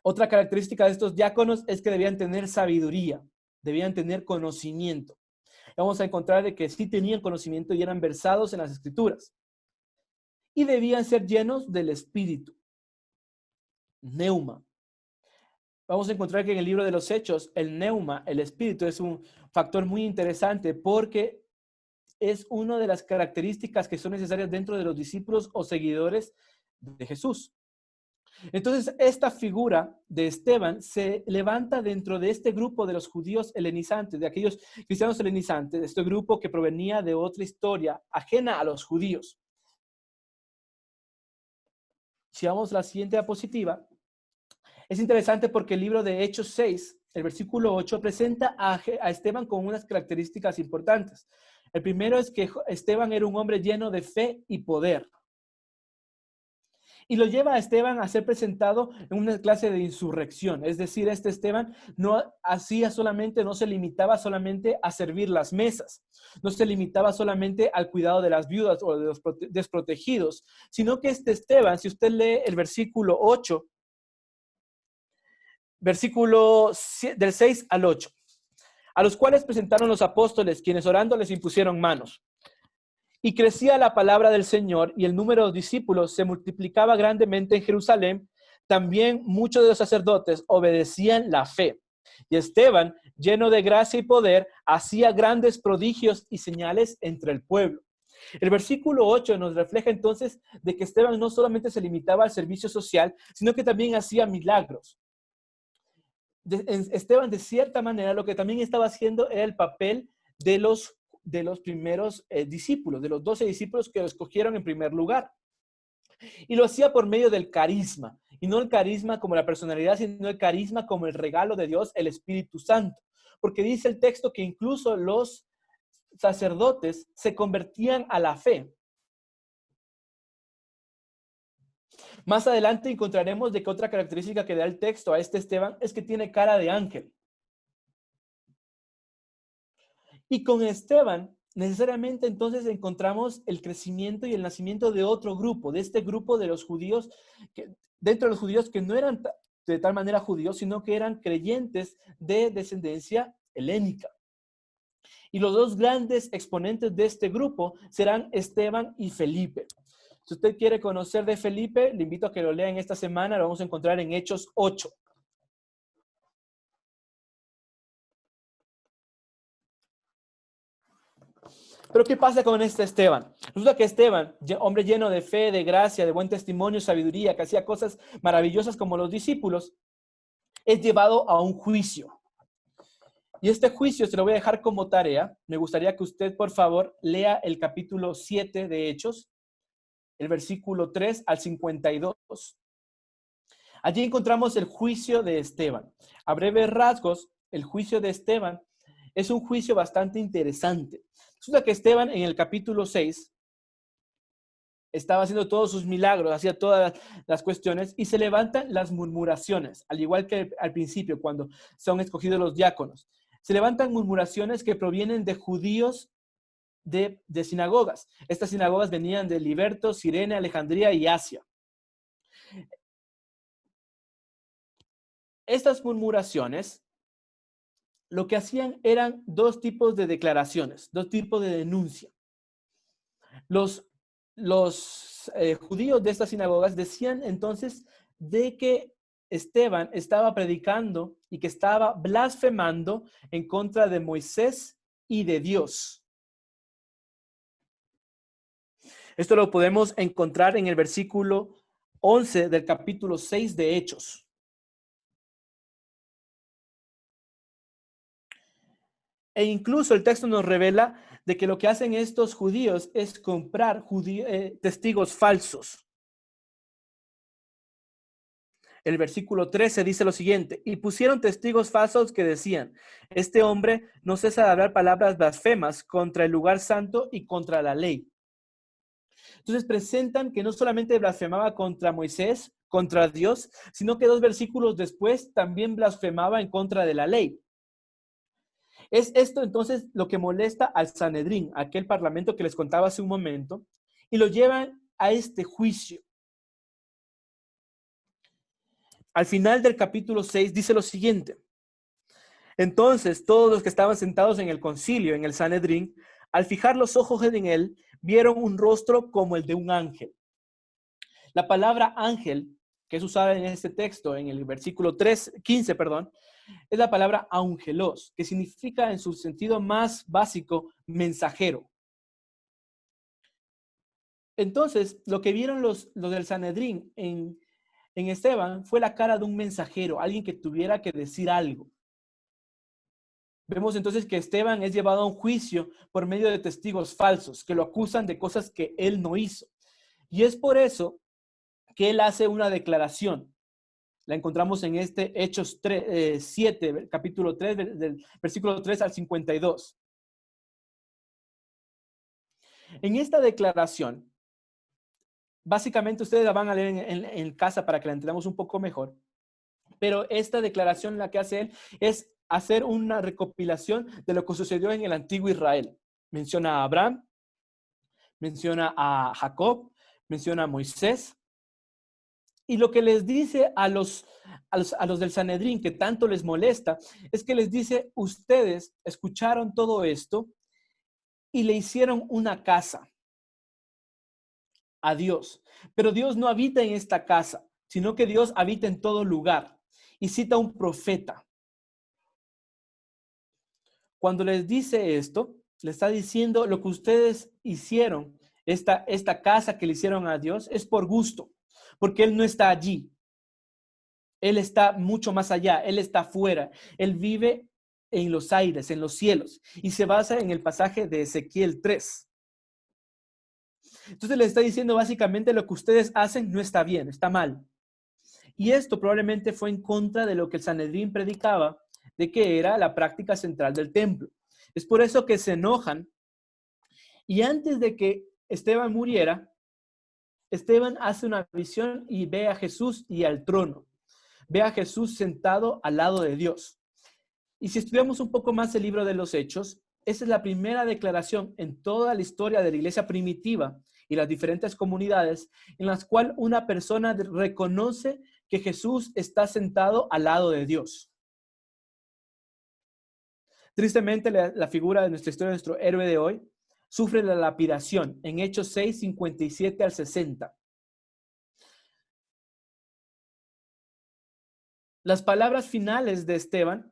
Otra característica de estos diáconos es que debían tener sabiduría, debían tener conocimiento. Vamos a encontrar de que sí tenían conocimiento y eran versados en las Escrituras. Y debían ser llenos del Espíritu. Neuma. Vamos a encontrar que en el libro de los Hechos, el neuma, el Espíritu, es un factor muy interesante porque es una de las características que son necesarias dentro de los discípulos o seguidores de Jesús. Entonces, esta figura de Esteban se levanta dentro de este grupo de los judíos helenizantes, de aquellos cristianos helenizantes, de este grupo que provenía de otra historia ajena a los judíos. Si vamos a la siguiente diapositiva, es interesante porque el libro de Hechos 6, el versículo 8, presenta a Esteban con unas características importantes. El primero es que Esteban era un hombre lleno de fe y poder. Y lo lleva a Esteban a ser presentado en una clase de insurrección. Es decir, este Esteban no se limitaba solamente a servir las mesas. No se limitaba solamente al cuidado de las viudas o de los desprotegidos, sino que este Esteban, si usted lee el versículo 8, versículo del 6 al 8, a los cuales presentaron los apóstoles, quienes orando les impusieron manos. Y crecía la palabra del Señor y el número de discípulos se multiplicaba grandemente en Jerusalén. También muchos de los sacerdotes obedecían la fe. Y Esteban, lleno de gracia y poder, hacía grandes prodigios y señales entre el pueblo. El versículo 8 nos refleja entonces de que Esteban no solamente se limitaba al servicio social, sino que también hacía milagros. Esteban, de cierta manera, lo que también estaba haciendo era el papel de los primeros discípulos, de los 12 discípulos que lo escogieron en primer lugar. Y lo hacía por medio del carisma, y no el carisma como la personalidad, sino el carisma como el regalo de Dios, el Espíritu Santo. Porque dice el texto que incluso los sacerdotes se convertían a la fe. Más adelante encontraremos de que otra característica que da el texto a este Esteban es que tiene cara de ángel. Y con Esteban, necesariamente entonces encontramos el crecimiento y el nacimiento de otro grupo, de este grupo de los judíos, dentro de los judíos que no eran de tal manera judíos, sino que eran creyentes de descendencia helénica. Y los dos grandes exponentes de este grupo serán Esteban y Felipe. Si usted quiere conocer de Felipe, le invito a que lo lea en esta semana, lo vamos a encontrar en Hechos 8. Pero ¿qué pasa con este Esteban? Resulta que Esteban, hombre lleno de fe, de gracia, de buen testimonio, sabiduría, que hacía cosas maravillosas como los discípulos, es llevado a un juicio. Y este juicio se lo voy a dejar como tarea. Me gustaría que usted, por favor, lea el capítulo 7 de Hechos, el versículo 3 al 52. Allí encontramos el juicio de Esteban. A breves rasgos, el juicio de Esteban es un juicio bastante interesante. Resulta que Esteban en el capítulo 6 estaba haciendo todos sus milagros, hacía todas las cuestiones y se levantan las murmuraciones, al igual que al principio cuando son escogidos los diáconos. Se levantan murmuraciones que provienen de judíos de sinagogas. Estas sinagogas venían de Liberto, Cirene, Alejandría y Asia. Estas murmuraciones lo que hacían eran dos tipos de declaraciones, dos tipos de denuncia. Los judíos de estas sinagogas decían entonces de que Esteban estaba predicando y que estaba blasfemando en contra de Moisés y de Dios. Esto lo podemos encontrar en el versículo 11 del capítulo 6 de Hechos. E incluso el texto nos revela de que lo que hacen estos judíos es comprar testigos falsos. El versículo 13 dice lo siguiente: y pusieron testigos falsos que decían, este hombre no cesa de hablar palabras blasfemas contra el lugar santo y contra la ley. Entonces presentan que no solamente blasfemaba contra Moisés, contra Dios, sino que 2 versículos después también blasfemaba en contra de la ley. Es esto entonces lo que molesta al Sanedrín, aquel parlamento que les contaba hace un momento, y lo llevan a este juicio. Al final del capítulo 6 dice lo siguiente: entonces todos los que estaban sentados en el concilio, en el Sanedrín, al fijar los ojos en él, vieron un rostro como el de un ángel. La palabra ángel, que es usada en este texto, en el versículo 15, es la palabra aungelos, que significa en su sentido más básico, mensajero. Entonces, lo que vieron los del Sanedrín en Esteban fue la cara de un mensajero, alguien que tuviera que decir algo. Vemos entonces que Esteban es llevado a un juicio por medio de testigos falsos que lo acusan de cosas que él no hizo. Y es por eso que él hace una declaración. La encontramos en Hechos 7, capítulo 3, del versículo 3 al 52. En esta declaración, básicamente ustedes la van a leer en casa para que la entendamos un poco mejor. Pero esta declaración, la que hace él, es hacer una recopilación de lo que sucedió en el antiguo Israel. Menciona a Abraham, menciona a Jacob, menciona a Moisés. Y lo que les dice a los del Sanedrín, que tanto les molesta, es que les dice, ustedes escucharon todo esto y le hicieron una casa a Dios. Pero Dios no habita en esta casa, sino que Dios habita en todo lugar. Y cita un profeta. Cuando les dice esto, le está diciendo lo que ustedes hicieron, esta casa que le hicieron a Dios, es por gusto, porque Él no está allí. Él está mucho más allá, Él está afuera. Él vive en los aires, en los cielos, y se basa en el pasaje de Ezequiel 3. Entonces le está diciendo básicamente lo que ustedes hacen no está bien, está mal. Y esto probablemente fue en contra de lo que el Sanedrín predicaba, de que era la práctica central del templo. Es por eso que se enojan. Y antes de que Esteban muriera, Esteban hace una visión y ve a Jesús y al trono. Ve a Jesús sentado al lado de Dios. Y si estudiamos un poco más el libro de los Hechos, esa es la primera declaración en toda la historia de la iglesia primitiva y las diferentes comunidades en las cuales una persona reconoce que Jesús está sentado al lado de Dios. Tristemente, la figura de nuestra historia, nuestro héroe de hoy, sufre la lapidación en Hechos 6, 57 al 60. Las palabras finales de Esteban,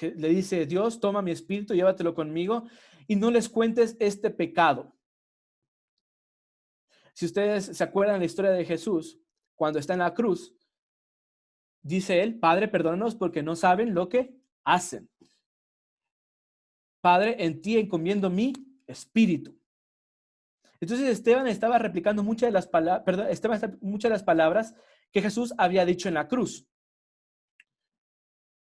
le dice, Dios, toma mi espíritu, llévatelo conmigo y no les cuentes este pecado. Si ustedes se acuerdan de la historia de Jesús, cuando está en la cruz, dice él, Padre, perdónanos porque no saben lo que hacen. Padre, en ti encomiendo mi espíritu. Entonces Esteban estaba replicando muchas de las palabras que Jesús había dicho en la cruz.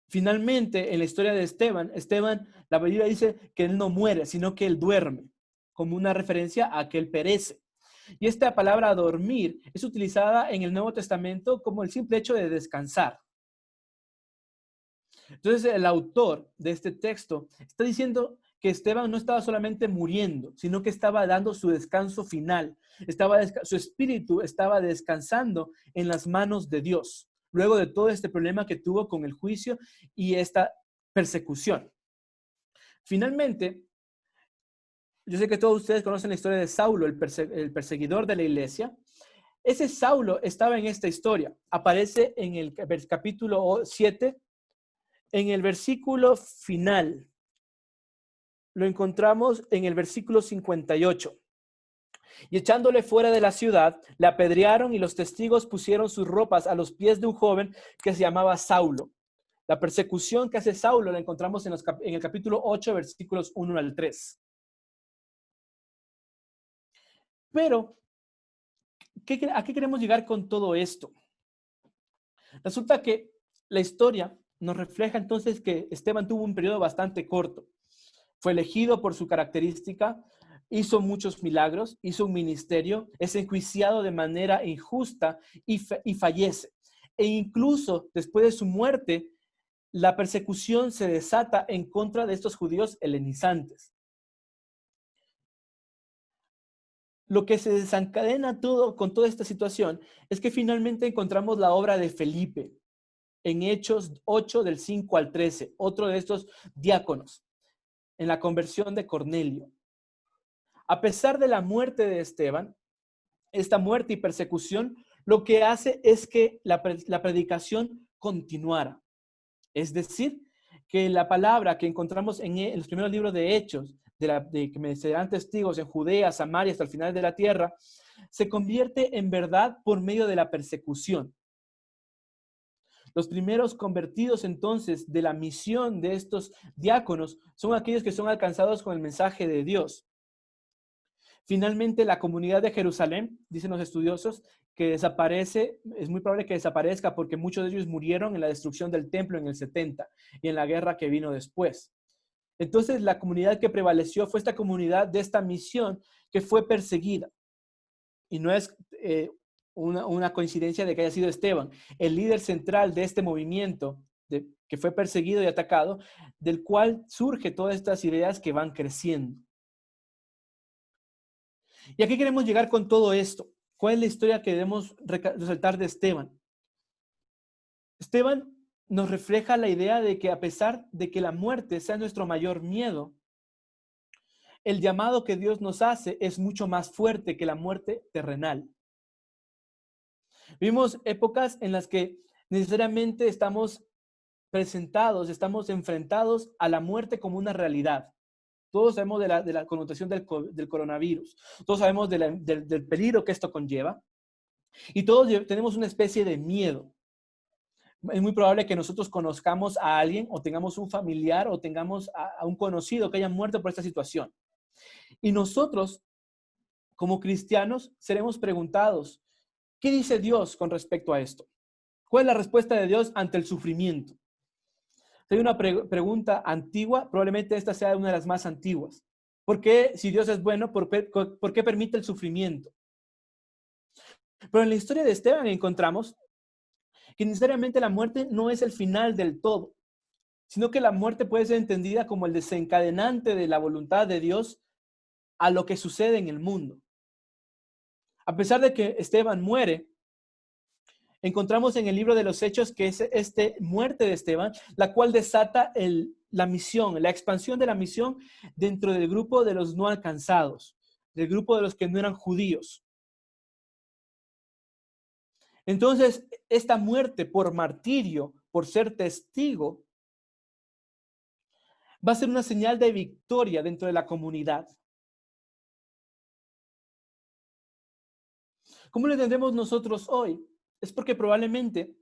Finalmente, en la historia de Esteban, la Biblia dice que él no muere, sino que él duerme, como una referencia a que él perece. Y esta palabra dormir es utilizada en el Nuevo Testamento como el simple hecho de descansar. Entonces, el autor de este texto está diciendo que Esteban no estaba solamente muriendo, sino que estaba dando su descanso final. Su espíritu estaba descansando en las manos de Dios, luego de todo este problema que tuvo con el juicio y esta persecución. Finalmente, yo sé que todos ustedes conocen la historia de Saulo, el perseguidor de la iglesia. Ese Saulo estaba en esta historia. Aparece en el capítulo 7, en el versículo final. lo encontramos en el versículo 58. Y echándole fuera de la ciudad, le apedrearon y los testigos pusieron sus ropas a los pies de un joven que se llamaba Saulo. La persecución que hace Saulo la encontramos en el capítulo 8, versículos 1 al 3. Pero, ¿a qué queremos llegar con todo esto? Resulta que la historia nos refleja entonces que Esteban tuvo un periodo bastante corto. Fue elegido por su característica, hizo muchos milagros, hizo un ministerio, es enjuiciado de manera injusta y fallece. E incluso después de su muerte, la persecución se desata en contra de estos judíos helenizantes. Lo que se desencadena con toda esta situación es que finalmente encontramos la obra de Felipe en Hechos 8 del 5 al 13, otro de estos diáconos, en la conversión de Cornelio. A pesar de la muerte de Esteban, esta muerte y persecución, lo que hace es que la predicación continuara. Es decir, que la palabra que encontramos en los primeros libros de Hechos, de que me serán testigos en Judea, Samaria, hasta el final de la tierra, se convierte en verdad por medio de la persecución. Los primeros convertidos entonces de la misión de estos diáconos son aquellos que son alcanzados con el mensaje de Dios. Finalmente, la comunidad de Jerusalén, dicen los estudiosos, que desaparece, es muy probable que desaparezca porque muchos de ellos murieron en la destrucción del templo en el 70 y en la guerra que vino después. Entonces, la comunidad que prevaleció fue esta comunidad de esta misión que fue perseguida. Y no es una coincidencia de que haya sido Esteban, el líder central de este movimiento que fue perseguido y atacado, del cual surgen todas estas ideas que van creciendo. ¿Y a qué queremos llegar con todo esto? ¿Cuál es la historia que debemos resaltar de Esteban? Esteban nos refleja la idea de que a pesar de que la muerte sea nuestro mayor miedo, el llamado que Dios nos hace es mucho más fuerte que la muerte terrenal. Vimos épocas en las que necesariamente estamos enfrentados a la muerte como una realidad. Todos sabemos de la connotación del coronavirus. Todos sabemos del peligro que esto conlleva. Y todos tenemos una especie de miedo. Es muy probable que nosotros conozcamos a alguien o tengamos un familiar o tengamos a un conocido que haya muerto por esta situación. Y nosotros, como cristianos, seremos preguntados, ¿qué dice Dios con respecto a esto? ¿Cuál es la respuesta de Dios ante el sufrimiento? Hay una pregunta antigua, probablemente esta sea una de las más antiguas. ¿Por qué, si Dios es bueno, por qué permite el sufrimiento? Pero en la historia de Esteban encontramos que necesariamente la muerte no es el final del todo, sino que la muerte puede ser entendida como el desencadenante de la voluntad de Dios a lo que sucede en el mundo. A pesar de que Esteban muere, encontramos en el libro de los Hechos que es esta muerte de Esteban, la cual desata la misión, la expansión de la misión dentro del grupo de los no alcanzados, del grupo de los que no eran judíos. Entonces, esta muerte por martirio, por ser testigo, va a ser una señal de victoria dentro de la comunidad. ¿Cómo lo entendemos nosotros hoy? Es porque probablemente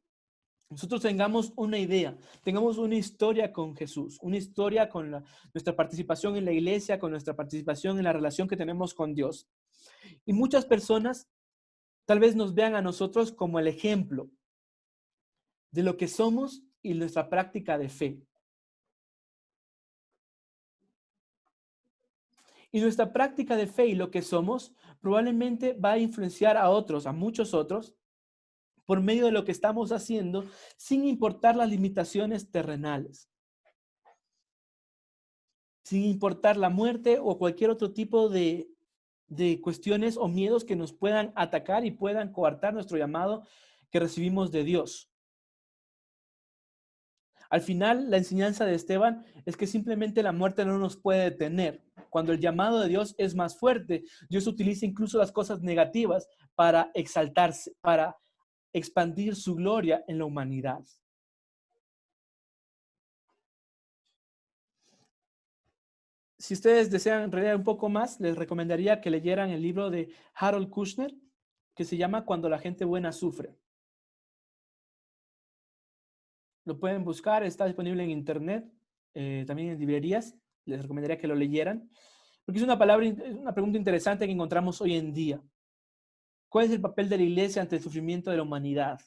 nosotros tengamos una idea, tengamos una historia con Jesús, una historia con nuestra participación en la iglesia, con nuestra participación en la relación que tenemos con Dios. Y muchas personas tal vez nos vean a nosotros como el ejemplo de lo que somos y nuestra práctica de fe. Y nuestra práctica de fe y lo que somos probablemente va a influenciar a otros, a muchos otros, por medio de lo que estamos haciendo, sin importar las limitaciones terrenales. Sin importar la muerte o cualquier otro tipo de cuestiones o miedos que nos puedan atacar y puedan coartar nuestro llamado que recibimos de Dios. Al final, la enseñanza de Esteban es que simplemente la muerte no nos puede detener. Cuando el llamado de Dios es más fuerte, Dios utiliza incluso las cosas negativas para exaltarse, para expandir su gloria en la humanidad. si ustedes desean leer un poco más, les recomendaría que leyeran el libro de Harold Kushner, que se llama Cuando la gente buena sufre. Lo pueden buscar, está disponible en internet, también en librerías. Les recomendaría que lo leyeran, porque es una pregunta interesante que encontramos hoy en día. ¿Cuál es el papel de la iglesia ante el sufrimiento de la humanidad?